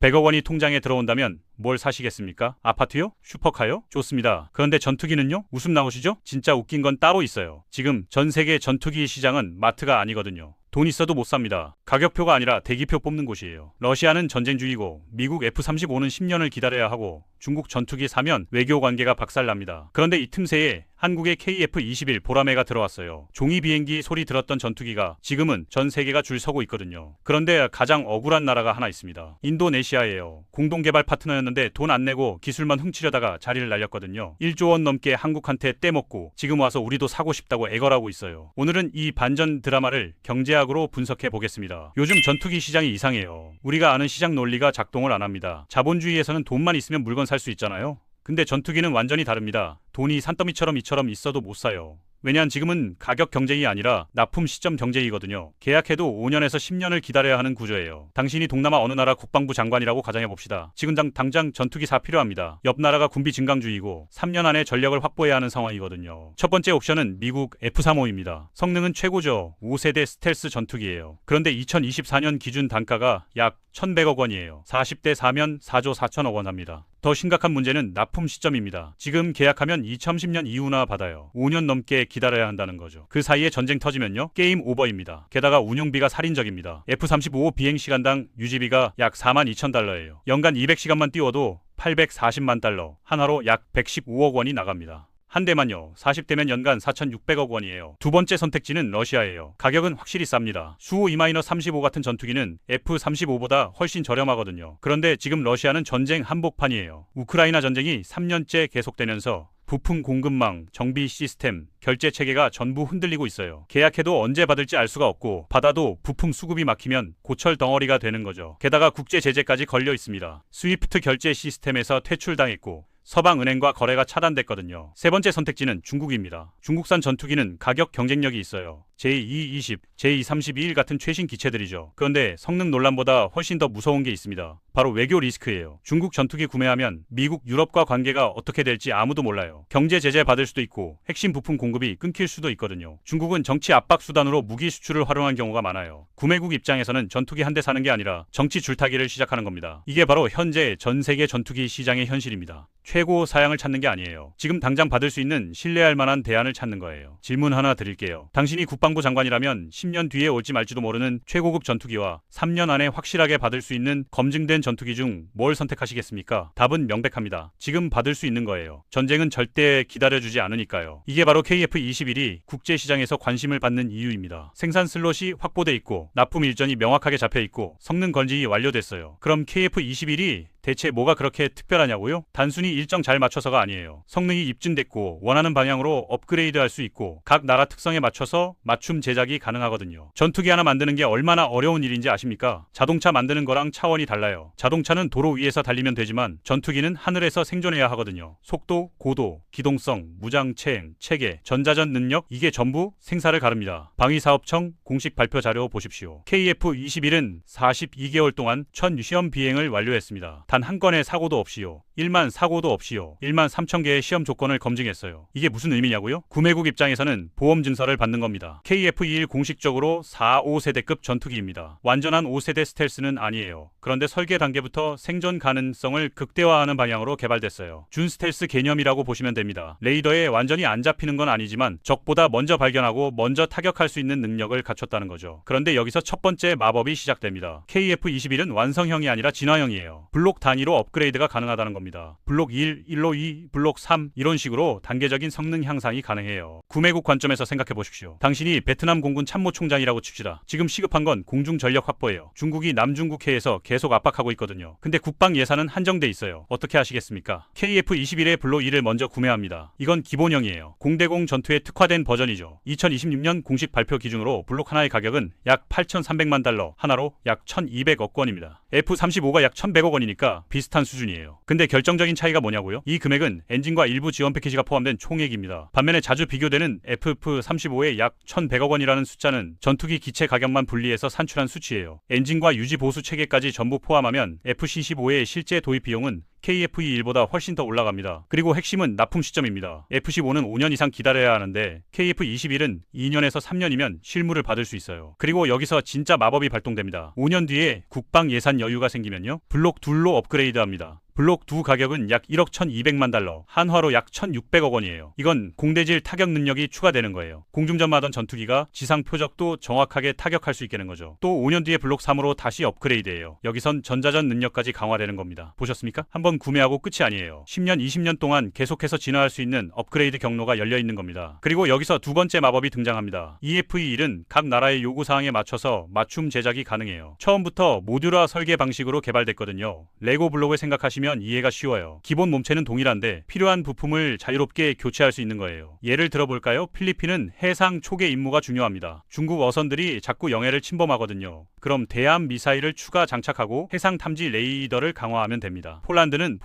100억 원이 통장에 들어온다면 뭘 사시겠습니까? 아파트요? 슈퍼카요? 좋습니다. 그런데 전투기는요? 웃음 나오시죠? 진짜 웃긴 건 따로 있어요. 지금 전 세계 전투기 시장은 마트가 아니거든요. 돈 있어도 못 삽니다. 가격표가 아니라 대기표 뽑는 곳이에요. 러시아는 전쟁주의고 미국 F-35는 10년을 기다려야 하고 중국 전투기 사면 외교 관계가 박살납니다. 그런데 이 틈새에 한국의 KF-21 보라매가 들어왔어요. 종이 비행기 소리 들었던 전투기가 지금은 전 세계가 줄 서고 있거든요. 그런데 가장 억울한 나라가 하나 있습니다. 인도네시아예요. 공동개발 파트너였는데 돈 안 내고 기술만 훔치려다가 자리를 날렸거든요. 1조 원 넘게 한국한테 떼먹고 지금 와서 우리도 사고 싶다고 애걸하고 있어요. 오늘은 이 반전 드라마를 경제학으로 분석해 보겠습니다. 요즘 전투기 시장이 이상해요. 우리가 아는 시장 논리가 작동을 안 합니다. 자본주의에서는 돈만 있으면 물건 살 수 있잖아요. 근데 전투기는 완전히 다릅니다. 돈이 산더미처럼 이처럼 있어도 못 사요. 왜냐면 지금은 가격 경쟁이 아니라 납품 시점 경쟁이거든요. 계약해도 5년에서 10년을 기다려야 하는 구조예요. 당신이 동남아 어느 나라 국방부 장관이라고 가정해봅시다. 지금 당장 전투기 사 필요합니다. 옆 나라가 군비 증강주의고 3년 안에 전력을 확보해야 하는 상황이거든요. 첫 번째 옵션은 미국 F-35입니다. 성능은 최고죠. 5세대 스텔스 전투기예요. 그런데 2024년 기준 단가가 약 1,100억 원이에요. 40대 사면 4조 4천억 원 합니다. 더 심각한 문제는 납품 시점입니다. 지금 계약하면 2030년 이후나 받아요. 5년 넘게 기다려야 한다는 거죠. 그 사이에 전쟁 터지면요? 게임 오버입니다. 게다가 운용비가 살인적입니다. F-35 비행시간당 유지비가 약 42,000달러예요. 연간 200시간만 띄워도 840만 달러, 한화로 약 115억 원이 나갑니다. 한 대만요. 40대면 연간 4,600억 원이에요. 두 번째 선택지는 러시아예요. 가격은 확실히 쌉니다. 수 E-35 같은 전투기는 F-35보다 훨씬 저렴하거든요. 그런데 지금 러시아는 전쟁 한복판이에요. 우크라이나 전쟁이 3년째 계속되면서 부품 공급망, 정비 시스템, 결제 체계가 전부 흔들리고 있어요. 계약해도 언제 받을지 알 수가 없고 받아도 부품 수급이 막히면 고철 덩어리가 되는 거죠. 게다가 국제 제재까지 걸려 있습니다. 스위프트 결제 시스템에서 퇴출당했고 서방은행과 거래가 차단됐거든요. 세 번째 선택지는 중국입니다. 중국산 전투기는 가격 경쟁력이 있어요. J-220, J-32 같은 최신 기체들이죠. 그런데 성능 논란보다 훨씬 더 무서운 게 있습니다. 바로 외교 리스크예요. 중국 전투기 구매하면 미국, 유럽과 관계가 어떻게 될지 아무도 몰라요. 경제 제재 받을 수도 있고 핵심 부품 공급이 끊길 수도 있거든요. 중국은 정치 압박 수단으로 무기 수출을 활용한 경우가 많아요. 구매국 입장에서는 전투기 한 대 사는 게 아니라 정치 줄타기를 시작하는 겁니다. 이게 바로 현재 전 세계 전투기 시장의 현실입니다. 최고 사양을 찾는 게 아니에요. 지금 당장 받을 수 있는 신뢰할 만한 대안을 찾는 거예요. 질문 하나 드릴게요. 당신이 국방부 장관이라면 10년 뒤에 올지 말지도 모르는 최고급 전투기와 3년 안에 확실하게 받을 수 있는 검증된 전투기 중 뭘 선택하시겠습니까? 답은 명백합니다. 지금 받을 수 있는 거예요. 전쟁은 절대 기다려주지 않으니까요. 이게 바로 KF-21이 국제시장에서 관심을 받는 이유입니다. 생산 슬롯이 확보돼 있고 납품 일정이 명확하게 잡혀 있고 성능 검증이 완료됐어요. 그럼 KF-21이 대체 뭐가 그렇게 특별하냐고요? 단순히 일정 잘 맞춰서가 아니에요. 성능이 입증됐고 원하는 방향으로 업그레이드할 수 있고 각 나라 특성에 맞춰서 맞춤 제작이 가능하거든요. 전투기 하나 만드는 게 얼마나 어려운 일인지 아십니까? 자동차 만드는 거랑 차원이 달라요. 자동차는 도로 위에서 달리면 되지만 전투기는 하늘에서 생존해야 하거든요. 속도, 고도, 기동성, 무장체행, 체계, 전자전 능력 이게 전부 생사를 가릅니다. 방위사업청 공식 발표 자료 보십시오. KF-21은 42개월 동안 첫 시험 비행을 완료했습니다. 단 한 건의 사고도 없이요. 1만 사고도 없이요. 1만 3천 개의 시험 조건을 검증했어요. 이게 무슨 의미냐고요? 구매국 입장에서는 보험 증서를 받는 겁니다. KF-21 공식적으로 4, 5세대급 전투기입니다. 완전한 5세대 스텔스는 아니에요. 그런데 설계 단계부터 생존 가능성을 극대화하는 방향으로 개발됐어요. 준 스텔스 개념이라고 보시면 됩니다. 레이더에 완전히 안 잡히는 건 아니지만 적보다 먼저 발견하고 먼저 타격할 수 있는 능력을 갖췄다는 거죠. 그런데 여기서 첫 번째 마법이 시작됩니다. KF-21은 완성형이 아니라 진화형이에요. 블록 단위로 업그레이드가 가능하다는 겁니다. 블록 1, 1로 2, 블록 3 이런 식으로 단계적인 성능 향상이 가능해요. 구매국 관점에서 생각해 보십시오. 당신이 베트남 공군 참모총장이라고 칩시다. 지금 시급한 건 공중 전력 확보예요. 중국이 남중국해에서 계속 압박하고 있거든요. 근데 국방 예산은 한정돼 있어요. 어떻게 하시겠습니까? KF-21의 블록 2를 먼저 구매합니다. 이건 기본형이에요. 공대공 전투에 특화된 버전이죠. 2026년 공식 발표 기준으로 블록 하나의 가격은 약 8,300만 달러, 하나로 약 1,200억 원입니다. F-35가 약 1,100억 원이니까 비슷한 수준이에요. 근데 결정적인 차이가 뭐냐고요? 이 금액은 엔진과 일부 지원 패키지가 포함된 총액입니다. 반면에 자주 비교되는 F-35의 약 1,100억 원이라는 숫자는 전투기 기체 가격만 분리해서 산출한 수치예요. 엔진과 유지 보수 체계까지 전부 포함하면 F-15의 실제 도입 비용은 KF21보다 훨씬 더 올라갑니다. 그리고 핵심은 납품 시점입니다. F15는 5년 이상 기다려야 하는데 KF21은 2년에서 3년이면 실무를 받을 수 있어요. 그리고 여기서 진짜 마법이 발동됩니다. 5년 뒤에 국방 예산 여유가 생기면요, 블록 2로 업그레이드합니다. 블록 2 가격은 약 1억 1200만 달러, 한화로 약 1600억 원이에요. 이건 공대질 타격 능력이 추가되는 거예요. 공중전마하던 전투기가 지상 표적도 정확하게 타격할 수 있게는 거죠. 또 5년 뒤에 블록 3으로 다시 업그레이드해요. 여기선 전자전 능력까지 강화되는 겁니다. 보셨습니까? 한번 구매하고 끝이 아니에요. 10년, 20년 동안 계속해서 진화할 수 있는 업그레이드 경로가 열려 있는 겁니다. 그리고 여기서 두 번째 마법이 등장합니다. EF21은 각 나라의 요구사항에 맞춰서 맞춤 제작이 가능해요. 처음부터 모듈화 설계 방식으로 개발됐거든요. 레고 블록을 생각하시면 이해가 쉬워요. 기본 몸체는 동일한데 필요한 부품을 자유롭게 교체할 수 있는 거예요. 예를 들어볼까요? 필리핀은 해상 초계 임무가 중요합니다. 중국 어선들이 자꾸 영해를 침범하거든요. 그럼 대함 미사일을 추가 장착하고 해상 탐지 레이더를 강화하면 됩니다. 폴란드는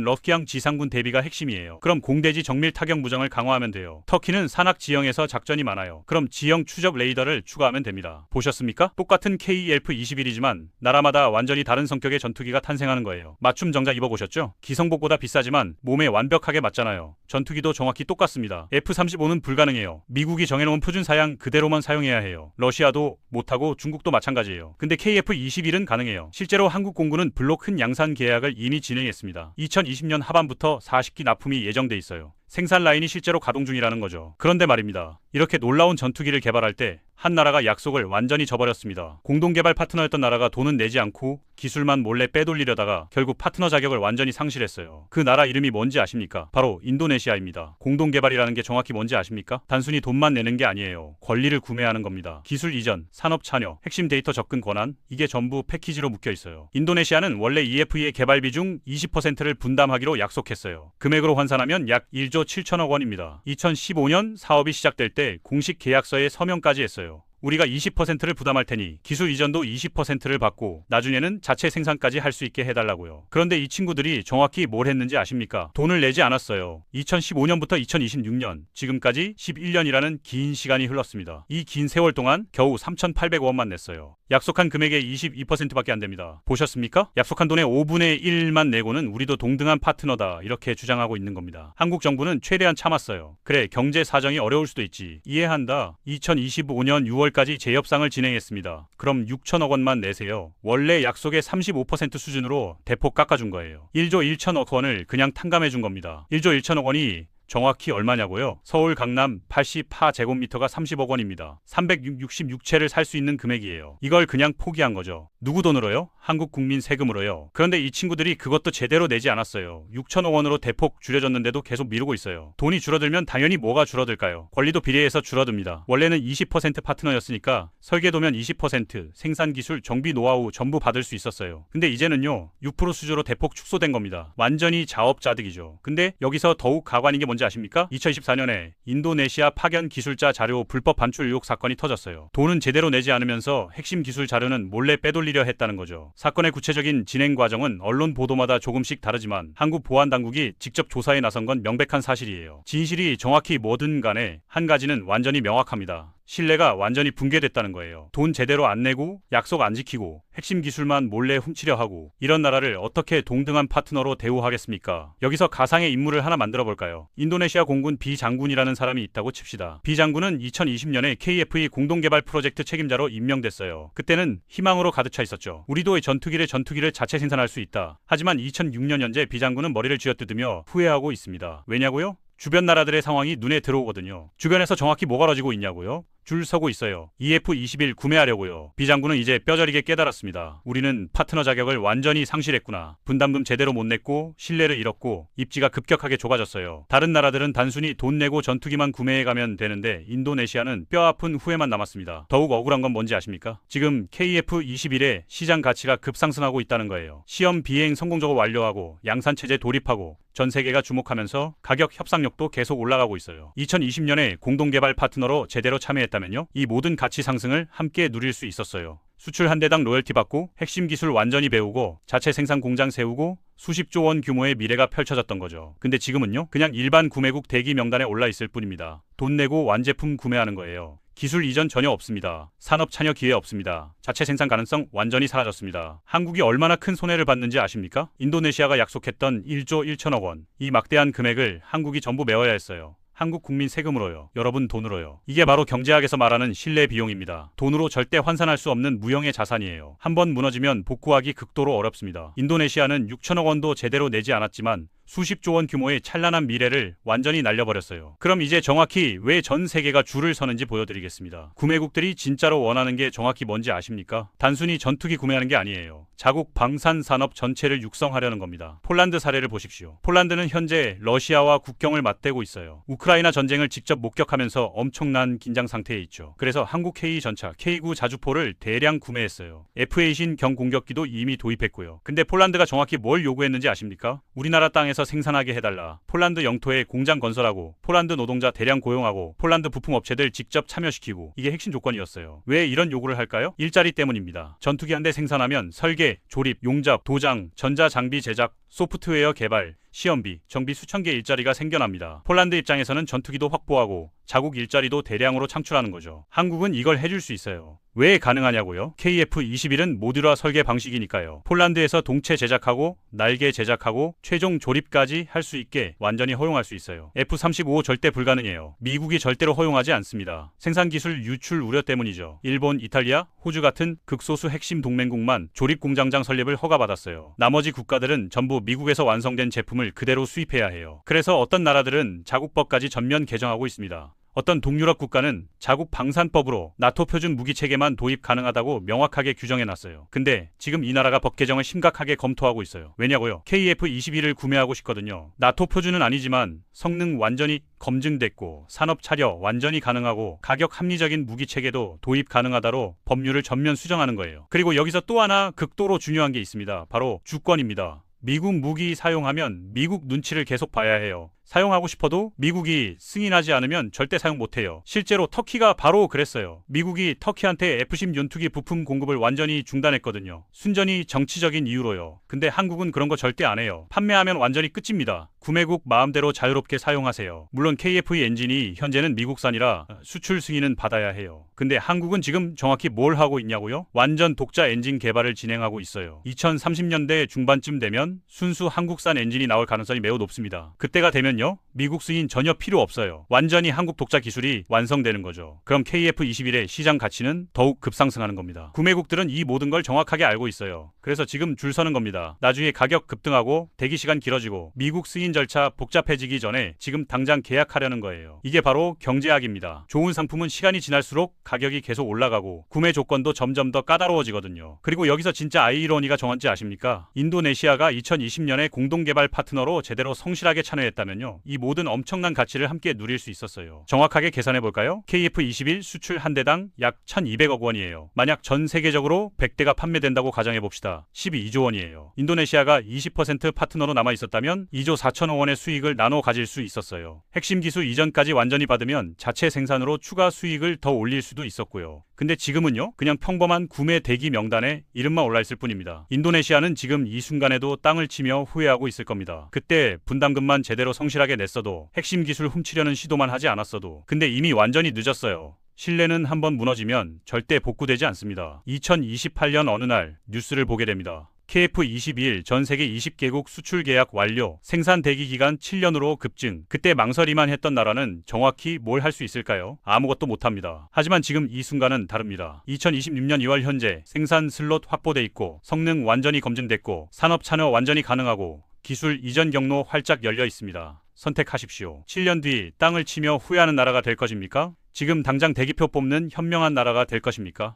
러키앙 지상군 대비가 핵심이에요. 그럼 공대지 정밀 타격 무장을 강화하면 돼요. 터키는 산악 지형에서 작전이 많아요. 그럼 지형 추적 레이더를 추가하면 됩니다. 보셨습니까? 똑같은 KF21이지만 나라마다 완전히 다른 성격의 전투기가 탄생하는 거예요. 맞춤 정작 입어보셨죠? 기성복보다 비싸지만 몸에 완벽하게 맞잖아요. 전투기도 정확히 똑같습니다. F-35는 불가능해요. 미국이 정해놓은 표준 사양 그대로만 사용해야 해요. 러시아도 못하고 중국도 마찬가지예요. 근데 KF-21은 가능해요. 실제로 한국 공군은 블록 큰 양산 계약을 이미 진행했습니다. 2020년 하반부터 40기 납품이 예정돼 있어요. 생산 라인이 실제로 가동 중이라는 거죠. 그런데 말입니다. 이렇게 놀라운 전투기를 개발할 때 한 나라가 약속을 완전히 저버렸습니다. 공동개발 파트너였던 나라가 돈은 내지 않고 기술만 몰래 빼돌리려다가 결국 파트너 자격을 완전히 상실했어요. 그 나라 이름이 뭔지 아십니까? 바로 인도네시아입니다. 공동개발이라는 게 정확히 뭔지 아십니까? 단순히 돈만 내는 게 아니에요. 권리를 구매하는 겁니다. 기술 이전, 산업 참여, 핵심 데이터 접근 권한, 이게 전부 패키지로 묶여 있어요. 인도네시아는 원래 EFE의 개발비 중 20%를 분담하기로 약속했어요. 금액으로 환산하면 약 1조 7천억 원입니다. 2015년 사업이 시작될 때 공식 계약서에 서명까지 했어요. 우리가 20%를 부담할 테니 기술 이전도 20%를 받고 나중에는 자체 생산까지 할 수 있게 해달라고요. 그런데 이 친구들이 정확히 뭘 했는지 아십니까? 돈을 내지 않았어요. 2015년부터 2026년, 지금까지 11년이라는 긴 시간이 흘렀습니다. 이 긴 세월 동안 겨우 3,800원만 냈어요. 약속한 금액의 22%밖에 안 됩니다. 보셨습니까? 약속한 돈의 5분의 1만 내고는 우리도 동등한 파트너다, 이렇게 주장하고 있는 겁니다. 한국 정부는 최대한 참았어요. 그래, 경제 사정이 어려울 수도 있지. 이해한다. 2025년 6월까지 재협상을 진행했습니다. 그럼 6천억 원만 내세요. 원래 약속의 35% 수준으로 대폭 깎아준 거예요. 1조 1천억 원을 그냥 탕감해 준 겁니다. 1조 1천억 원이 정확히 얼마냐고요? 서울 강남 84제곱미터가 30억 원입니다. 366채를 살 수 있는 금액이에요. 이걸 그냥 포기한 거죠. 누구 돈으로요? 한국 국민 세금으로요. 그런데 이 친구들이 그것도 제대로 내지 않았어요. 6천억 원으로 대폭 줄여줬는데도 계속 미루고 있어요. 돈이 줄어들면 당연히 뭐가 줄어들까요? 권리도 비례해서 줄어듭니다. 원래는 20% 파트너였으니까 설계도면 20%, 생산기술, 정비 노하우 전부 받을 수 있었어요. 근데 이제는요, 6% 수주로 대폭 축소된 겁니다. 완전히 자업자득이죠. 근데 여기서 더욱 가관인 게 뭔지 아십니까? 2024년에 인도네시아 파견 기술자 자료 불법 반출 의혹 사건이 터졌어요. 돈은 제대로 내지 않으면서 핵심 기술 자료는 몰래 빼돌리려 했다는 거죠. 사건의 구체적인 진행 과정은 언론 보도마다 조금씩 다르지만 한국 보안 당국이 직접 조사에 나선 건 명백한 사실이에요. 진실이 정확히 뭐든 간에 한 가지는 완전히 명확합니다. 신뢰가 완전히 붕괴됐다는 거예요. 돈 제대로 안 내고 약속 안 지키고 핵심 기술만 몰래 훔치려 하고, 이런 나라를 어떻게 동등한 파트너로 대우하겠습니까? 여기서 가상의 인물을 하나 만들어 볼까요? 인도네시아 공군 B 장군이라는 사람이 있다고 칩시다. B 장군은 2020년에 KFE 공동개발 프로젝트 책임자로 임명됐어요. 그때는 희망으로 가득 차 있었죠. 우리도 전투기를 자체 생산할 수 있다. 하지만 2006년 현재 B 장군은 머리를 쥐어뜯으며 후회하고 있습니다. 왜냐고요? 주변 나라들의 상황이 눈에 들어오거든요. 주변에서 정확히 뭐가 벌어지고 있냐고요? 줄 서고 있어요. EF-21 구매하려고요. B 장군은 이제 뼈저리게 깨달았습니다. 우리는 파트너 자격을 완전히 상실했구나. 분담금 제대로 못 냈고 신뢰를 잃었고 입지가 급격하게 좁아졌어요. 다른 나라들은 단순히 돈 내고 전투기만 구매해가면 되는데 인도네시아는 뼈아픈 후회만 남았습니다. 더욱 억울한 건 뭔지 아십니까? 지금 KF-21의 시장 가치가 급상승하고 있다는 거예요. 시험 비행 성공적으로 완료하고 양산체제 돌입하고 전 세계가 주목하면서 가격 협상력도 계속 올라가고 있어요. 2020년에 공동개발 파트너로 제대로 참여했다면요, 이 모든 가치 상승을 함께 누릴 수 있었어요. 수출 한 대당 로열티 받고 핵심 기술 완전히 배우고 자체 생산 공장 세우고 수십조 원 규모의 미래가 펼쳐졌던 거죠. 근데 지금은요, 그냥 일반 구매국 대기 명단에 올라 있을 뿐입니다. 돈 내고 완제품 구매하는 거예요. 기술 이전 전혀 없습니다. 산업 참여 기회 없습니다. 자체 생산 가능성 완전히 사라졌습니다. 한국이 얼마나 큰 손해를 받는지 아십니까? 인도네시아가 약속했던 1조 1천억 원. 이 막대한 금액을 한국이 전부 메워야 했어요. 한국 국민 세금으로요. 여러분 돈으로요. 이게 바로 경제학에서 말하는 신뢰 비용입니다. 돈으로 절대 환산할 수 없는 무형의 자산이에요. 한번 무너지면 복구하기 극도로 어렵습니다. 인도네시아는 6천억 원도 제대로 내지 않았지만 수십조 원 규모의 찬란한 미래를 완전히 날려버렸어요. 그럼 이제 정확히 왜 전 세계가 줄을 서는지 보여드리겠습니다. 구매국들이 진짜로 원하는 게 정확히 뭔지 아십니까? 단순히 전투기 구매하는 게 아니에요. 자국 방산 산업 전체를 육성하려는 겁니다. 폴란드 사례를 보십시오. 폴란드는 현재 러시아와 국경을 맞대고 있어요. 우크라이나 전쟁을 직접 목격하면서 엄청난 긴장 상태에 있죠. 그래서 한국 K 전차, K9 자주포를 대량 구매했어요. F-18 경공격기도 이미 도입했고요. 근데 폴란드가 정확히 뭘 요구했는지 아십니까? 우리나라 땅에서 생산하게 해달라. 폴란드 영토에 공장 건설하고 폴란드 노동자 대량 고용하고 폴란드 부품업체들 직접 참여시키고, 이게 핵심 조건이었어요. 왜 이런 요구를 할까요? 일자리 때문입니다. 전투기 한 대 생산하면 설계, 조립, 용접, 도장, 전자장비 제작, 소프트웨어 개발, 시험비, 정비 수천 개 일자리가 생겨납니다. 폴란드 입장에서는 전투기도 확보하고 자국 일자리도 대량으로 창출하는 거죠. 한국은 이걸 해줄 수 있어요. 왜 가능하냐고요? KF-21은 모듈화 설계 방식이니까요. 폴란드에서 동체 제작하고 날개 제작하고 최종 조립까지 할 수 있게 완전히 허용할 수 있어요. F-35 절대 불가능해요. 미국이 절대로 허용하지 않습니다. 생산기술 유출 우려 때문이죠. 일본, 이탈리아, 호주 같은 극소수 핵심 동맹국만 조립 공장장 설립을 허가받았어요. 나머지 국가들은 전부 미국에서 완성된 제품을 그대로 수입해야 해요. 그래서 어떤 나라들은 자국법까지 전면 개정하고 있습니다. 어떤 동유럽 국가는 자국 방산법으로 나토 표준 무기 체계만 도입 가능하다고 명확하게 규정해놨어요. 근데 지금 이 나라가 법 개정을 심각하게 검토하고 있어요. 왜냐고요? KF-21을 구매하고 싶거든요. 나토 표준은 아니지만 성능 완전히 검증됐고 산업 차려 완전히 가능하고 가격 합리적인 무기 체계도 도입 가능하다로 법률을 전면 수정하는 거예요. 그리고 여기서 또 하나 극도로 중요한 게 있습니다. 바로 주권입니다. 미국 무기 사용하면 미국 눈치를 계속 봐야 해요. 사용하고 싶어도 미국이 승인하지 않으면 절대 사용 못해요. 실제로 터키가 바로 그랬어요. 미국이 터키한테 F-10 연투기 부품 공급을 완전히 중단했거든요. 순전히 정치적인 이유로요. 근데 한국은 그런 거 절대 안 해요. 판매하면 완전히 끝입니다. 구매국 마음대로 자유롭게 사용하세요. 물론 KF 엔진이 현재는 미국산이라 수출 승인은 받아야 해요. 근데 한국은 지금 정확히 뭘 하고 있냐고요? 완전 독자 엔진 개발을 진행하고 있어요. 2030년대 중반쯤 되면 순수 한국산 엔진이 나올 가능성이 매우 높습니다. 그때가 되면 미국 승인 전혀 필요 없어요. 완전히 한국 독자 기술이 완성되는 거죠. 그럼 KF-21의 시장 가치는 더욱 급상승하는 겁니다. 구매국들은 이 모든 걸 정확하게 알고 있어요. 그래서 지금 줄 서는 겁니다. 나중에 가격 급등하고 대기 시간 길어지고 미국 승인 절차 복잡해지기 전에 지금 당장 계약하려는 거예요. 이게 바로 경제학입니다. 좋은 상품은 시간이 지날수록 가격이 계속 올라가고 구매 조건도 점점 더 까다로워지거든요. 그리고 여기서 진짜 아이러니가 정한지 아십니까? 인도네시아가 2020년에 공동개발 파트너로 제대로 성실하게 참여했다면요, 이 모든 엄청난 가치를 함께 누릴 수 있었어요. 정확하게 계산해볼까요? KF-21 수출 한 대당 약 1200억 원이에요. 만약 전 세계적으로 100대가 판매된다고 가정해봅시다. 12조 원이에요. 인도네시아가 20% 파트너로 남아있었다면 2조 4천억 원의 수익을 나눠 가질 수 있었어요. 핵심 기술 이전까지 완전히 받으면 자체 생산으로 추가 수익을 더 올릴 수도 있었고요. 근데 지금은요, 그냥 평범한 구매 대기 명단에 이름만 올라있을 뿐입니다. 인도네시아는 지금 이 순간에도 땅을 치며 후회하고 있을 겁니다. 그때 분담금만 제대로 성실하게 냈어도, 핵심 기술 훔치려는 시도만 하지 않았어도. 근데 이미 완전히 늦었어요. 신뢰는 한번 무너지면 절대 복구되지 않습니다. 2028년 어느 날 뉴스를 보게 됩니다. KF-21 전 세계 20개국 수출 계약 완료, 생산 대기 기간 7년으로 급증. 그때 망설이만 했던 나라는 정확히 뭘 할 수 있을까요? 아무것도 못합니다. 하지만 지금 이 순간은 다릅니다. 2026년 2월 현재 생산 슬롯 확보돼 있고 성능 완전히 검증됐고 산업 참여 완전히 가능하고 기술 이전 경로 활짝 열려 있습니다. 선택하십시오. 7년 뒤 땅을 치며 후회하는 나라가 될 것입니까? 지금 당장 대기표 뽑는 현명한 나라가 될 것입니까?